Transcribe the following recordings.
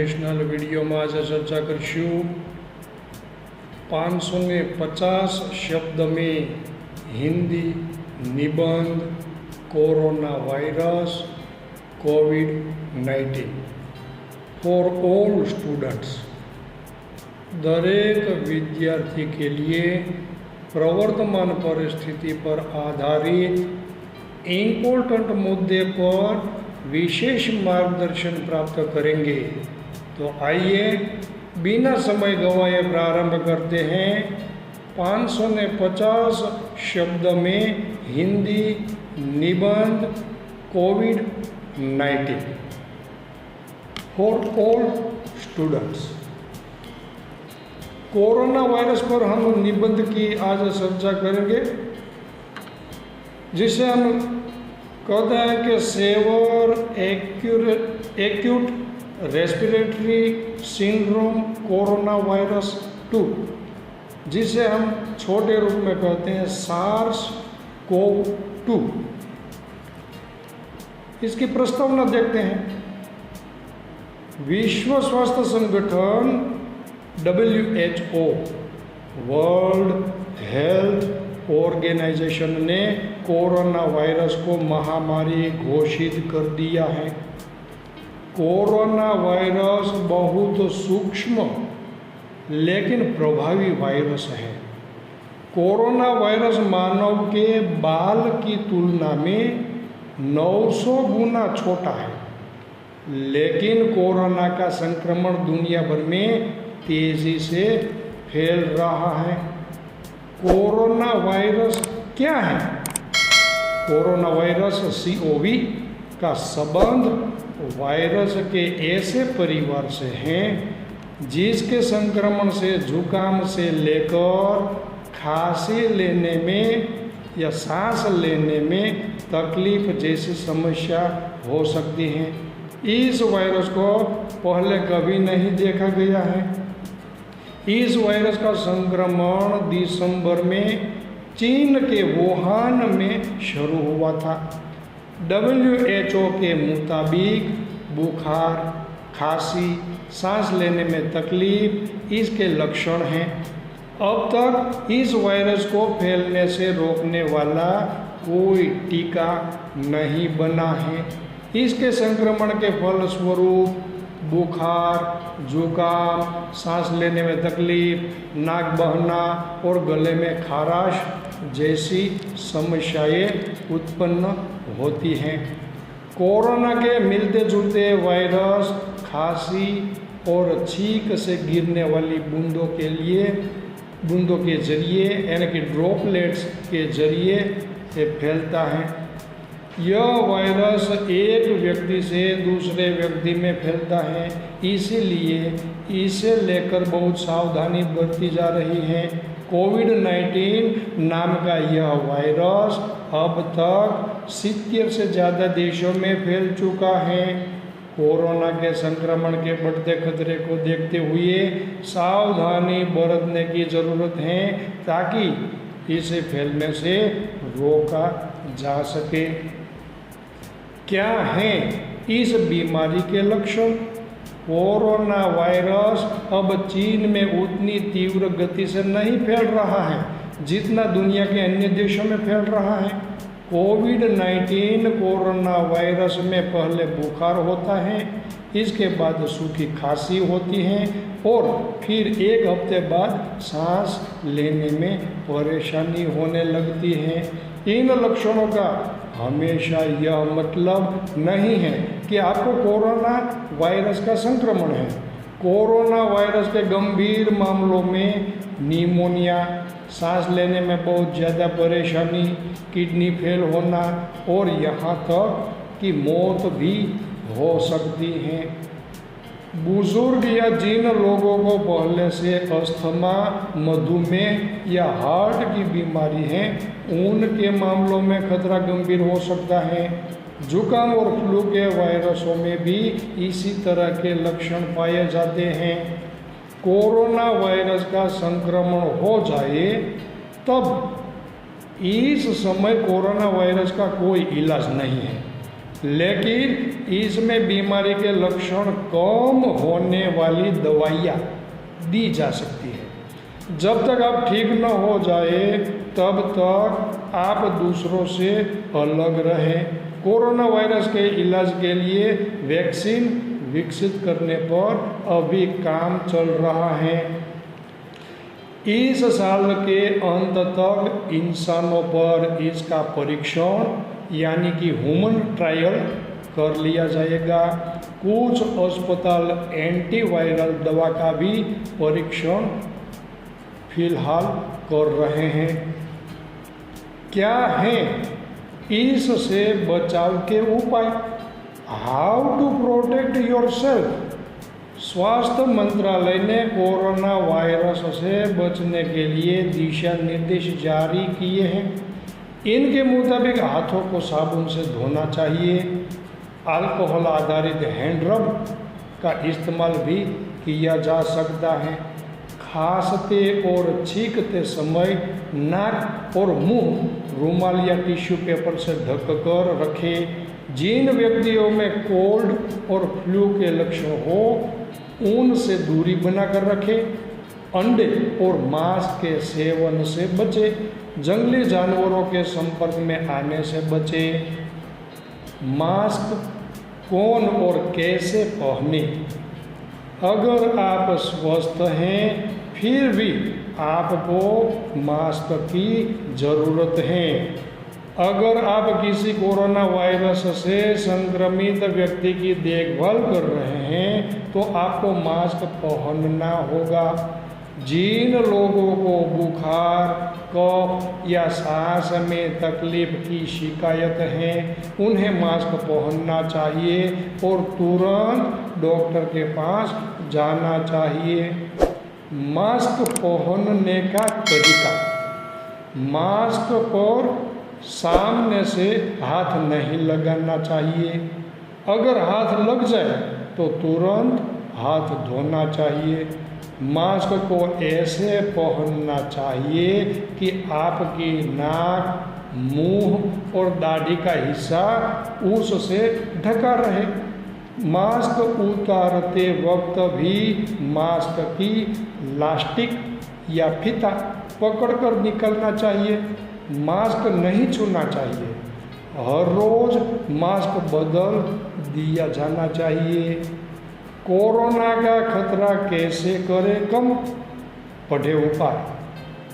Motivational વિડીયોમાં આજે ચર્चा કરશું 550 शब्द में हिंदी निबंध corona virus covid for all students. दरेक विद्यार्थी के लिए प्रवर्तमान परिस्थिति पर आधारित इम्पोर्टेंट मुद्दे पर विशेष मार्गदर्शन प्राप्त करेंगे। तो आइए बिना समय गंवाए प्रारंभ करते हैं 550 शब्द में हिंदी निबंध कोविड-19 for all students. Corona virus पर हम निबंध की आज चर्चा करेंगे, जिसे हम कहते हैं कि severe acute respiratory syndrome corona virus 2, जिसे हम छोटे रूप में कहते हैं SARS-CoV-2। इसकी प्रस्तावना देखते हैं। विश्व स्वास्थ्य संगठन WHO वर्ल्ड हेल्थ ऑर्गेनाइजेशन ने कोरोना वायरस को महामारी घोषित कर दिया है। कोरोना वायरस बहुत सूक्ष्म लेकिन प्रभावी वायरस है। कोरोना वायरस मानव के बाल की तुलना में 900 गुना छोटा है, लेकिन कोरोना का संक्रमण दुनिया भर में तेजी से फैल रहा है। कोरोना वायरस क्या है? कोरोना वायरस COV का संबंध वायरस के ऐसे परिवार से है जिसके संक्रमण से जुकाम से लेकर खांसी लेने में या सांस लेने में तकलीफ जैसी समस्या हो सकती है। इस वायरस को पहले कभी नहीं देखा गया है। इस वायरस का संक्रमण दिसंबर में चीन के वुहान में शुरू हुआ था। WHO के मुताबिक बुखार, खांसी, सांस लेने में तकलीफ इसके लक्षण हैं। अब तक इस वायरस को फैलने से रोकने वाला कोई टीका नहीं बना है। इसके संक्रमण के फलस्वरूप बुखार, जुकाम, सांस लेने में तकलीफ, नाक बहना और गले में खराश जैसी समस्याएं उत्पन्न होती हैं। कोरोना के मिलते जुलते वायरस खांसी और छींक से गिरने वाली बूंदों के जरिए यानी कि ड्रॉपलेट्स के जरिए से फैलता है। यह वायरस एक व्यक्ति से दूसरे व्यक्ति में फैलता है, इसीलिए इसे लेकर बहुत सावधानी बरती जा रही है। कोविड-19 नाम का यह वायरस अब तक 70 से ज़्यादा देशों में फैल चुका है। कोरोना के संक्रमण के बढ़ते खतरे को देखते हुए सावधानी बरतने की ज़रूरत है ताकि इसे फैलने से रोका जा सके। क्या हैं इस बीमारी के लक्षण? कोरोना वायरस अब चीन में उतनी तीव्र गति से नहीं फैल रहा है जितना दुनिया के अन्य देशों में फैल रहा है। कोविड-19 कोरोना वायरस में पहले बुखार होता है, इसके बाद सूखी खांसी होती है और फिर एक हफ्ते बाद सांस लेने में परेशानी होने लगती है। इन लक्षणों का हमेशा यह मतलब नहीं है कि आपको कोरोना वायरस का संक्रमण है। कोरोना वायरस के गंभीर मामलों में निमोनिया, सांस लेने में बहुत ज़्यादा परेशानी, किडनी फेल होना और यहाँ तक कि मौत भी हो सकती है। बुजुर्ग या जिन लोगों को पहले से अस्थमा, मधुमेह या हार्ट की बीमारी है, उनके मामलों में खतरा गंभीर हो सकता है। जुकाम और फ्लू के वायरसों में भी इसी तरह के लक्षण पाए जाते हैं। कोरोना वायरस का संक्रमण हो जाए तब इस समय कोरोना वायरस का कोई इलाज नहीं है। लेकिन इसमें बीमारी के लक्षण कम होने वाली दवाइयाँ दी जा सकती है। जब तक आप ठीक न हो जाए तब तक आप दूसरों से अलग रहें। कोरोना वायरस के इलाज के लिए वैक्सीन विकसित करने पर अभी काम चल रहा है। इस साल के अंत तक इंसानों पर इसका परीक्षण यानी कि ह्यूमन ट्रायल कर लिया जाएगा। कुछ अस्पताल एंटीवायरल दवा का भी परीक्षण फिलहाल कर रहे हैं। क्या हैं इससे बचाव के उपाय? How to protect yourself? स्वास्थ्य मंत्रालय ने कोरोना वायरस से बचने के लिए दिशा निर्देश जारी किए हैं। इनके मुताबिक हाथों को साबुन से धोना चाहिए। अल्कोहल आधारित हैंड रब का इस्तेमाल भी किया जा सकता है। खांसते और छींकते समय नाक और मुंह रुमाल या टिश्यू पेपर से ढक कर रखें। जिन व्यक्तियों में कोल्ड और फ्लू के लक्षण हो उनसे दूरी बनाकर रखें। अंडे और मांस के सेवन से बचें। जंगली जानवरों के संपर्क में आने से बचें। मास्क कौन और कैसे पहने? अगर आप स्वस्थ हैं फिर भी आपको मास्क की ज़रूरत है। अगर आप किसी कोरोना वायरस से संक्रमित व्यक्ति की देखभाल कर रहे हैं तो आपको मास्क पहनना होगा। जिन लोगों को बुखार, कफ या सांस में तकलीफ की शिकायत है उन्हें मास्क पहनना चाहिए और तुरंत डॉक्टर के पास जाना चाहिए। मास्क पहनने का तरीका: मास्क पर सामने से हाथ नहीं लगाना चाहिए। अगर हाथ लग जाए तो तुरंत हाथ धोना चाहिए। मास्क को ऐसे पहनना चाहिए कि आपकी नाक, मुंह और दाढ़ी का हिस्सा उससे ढका रहे। मास्क उतारते वक्त भी मास्क की लास्टिक या फीता पकड़कर निकलना चाहिए। मास्क नहीं छूना चाहिए। हर रोज़ मास्क बदल दिया जाना चाहिए। कोरोना का खतरा कैसे करें कम? पढ़े उपाय: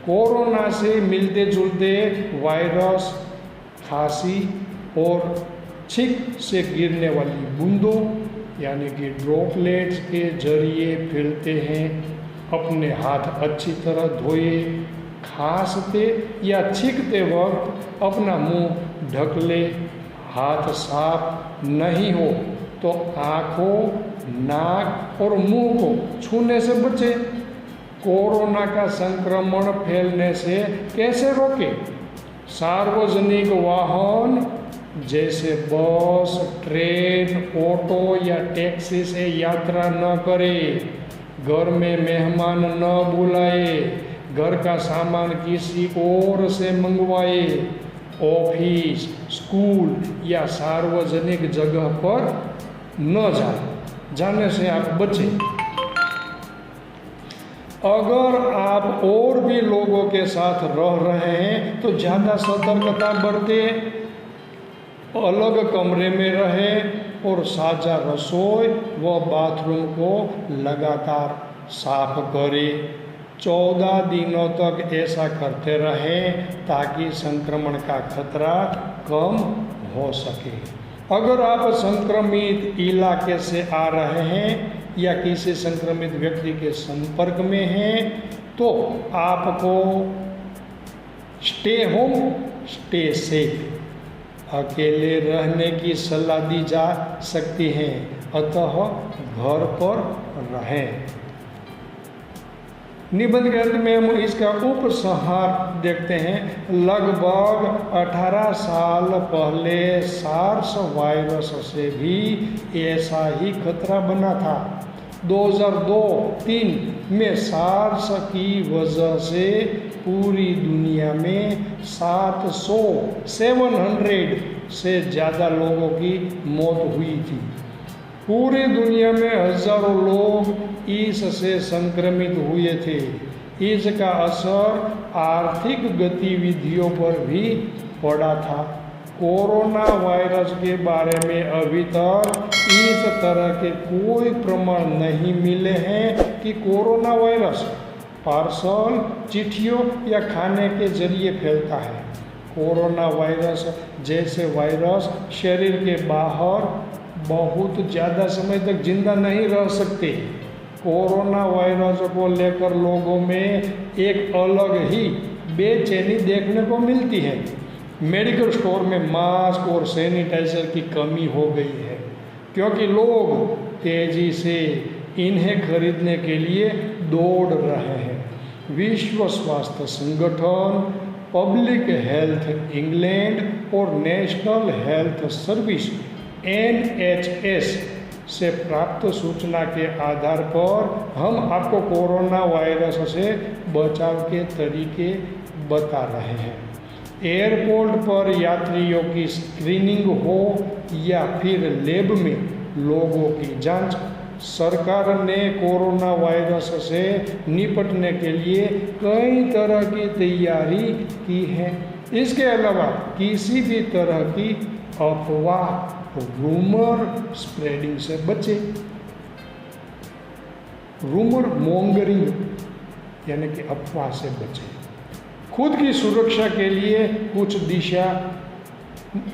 कोरोना से मिलते जुलते वायरस खांसी और छींक से गिरने वाली बूंदों यानी कि ड्रॉपलेट्स के जरिए फैलते हैं। अपने हाथ अच्छी तरह धोए। खांसते या छींकते वक्त अपना मुंह ढक ले। हाथ साफ नहीं हो तो आँखों, नाक और मुंह को छूने से बचें। कोरोना का संक्रमण फैलने से कैसे रोकें? सार्वजनिक वाहन जैसे बस, ट्रेन, ऑटो या टैक्सी से यात्रा न करें। घर में मेहमान न बुलाए। घर का सामान किसी और से मंगवाए। ऑफिस, स्कूल या सार्वजनिक जगह पर न जाने से आप बचें। अगर आप और भी लोगों के साथ रह रहे हैं तो ज़्यादा सतर्कता बरतें। अलग कमरे में रहें और साझा रसोई व बाथरूम को लगातार साफ करें। 14 दिनों तक ऐसा करते रहें ताकि संक्रमण का खतरा कम हो सके। अगर आप संक्रमित इलाके से आ रहे हैं या किसी संक्रमित व्यक्ति के संपर्क में हैं तो आपको स्टे होम, स्टे सेफ, अकेले रहने की सलाह दी जा सकती है, अतः घर पर रहें। निबंध के अंत में हम इसका उपसंहार देखते हैं। लगभग 18 साल पहले सार्स वायरस से भी ऐसा ही खतरा बना था। 2002-03 में सार्स की वजह से पूरी दुनिया में 700 से ज़्यादा लोगों की मौत हुई थी। पूरी दुनिया में हजारों लोग इससे संक्रमित हुए थे। इसका असर आर्थिक गतिविधियों पर भी पड़ा था। कोरोना वायरस के बारे में अभी तक इस तरह के कोई प्रमाण नहीं मिले हैं कि कोरोना वायरस पार्सल, चिट्ठियों या खाने के जरिए फैलता है। कोरोना वायरस जैसे वायरस शरीर के बाहर बहुत ज़्यादा समय तक जिंदा नहीं रह सकते। कोरोना वायरस को लेकर लोगों में एक अलग ही बेचैनी देखने को मिलती है। मेडिकल स्टोर में मास्क और सैनिटाइजर की कमी हो गई है, क्योंकि लोग तेजी से इन्हें खरीदने के लिए दौड़ रहे हैं। विश्व स्वास्थ्य संगठन, पब्लिक हेल्थ इंग्लैंड और नेशनल हेल्थ सर्विस NHS से प्राप्त सूचना के आधार पर हम आपको कोरोना वायरस से बचाव के तरीके बता रहे हैं। एयरपोर्ट पर यात्रियों की स्क्रीनिंग हो या फिर लैब में लोगों की जांच, सरकार ने कोरोना वायरस से निपटने के लिए कई तरह की तैयारी की है। इसके अलावा किसी भी तरह की अफवाह, रूमर स्प्रेडिंग से बचे। रूमर मॉन्गरिंग यानी कि अफवाह से बचे। खुद की सुरक्षा के लिए कुछ दिशा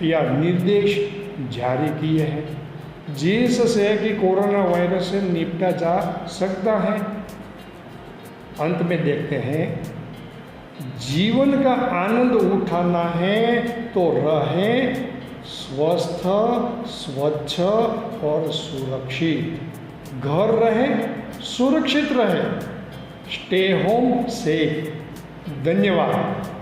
या निर्देश जारी किए हैं जिससे कि कोरोना वायरस से निपटा जा सकता है। अंत में देखते हैं, जीवन का आनंद उठाना है तो रहें स्वस्थ, स्वच्छ और सुरक्षित। घर रहें, सुरक्षित रहें। Stay home safe. धन्यवाद।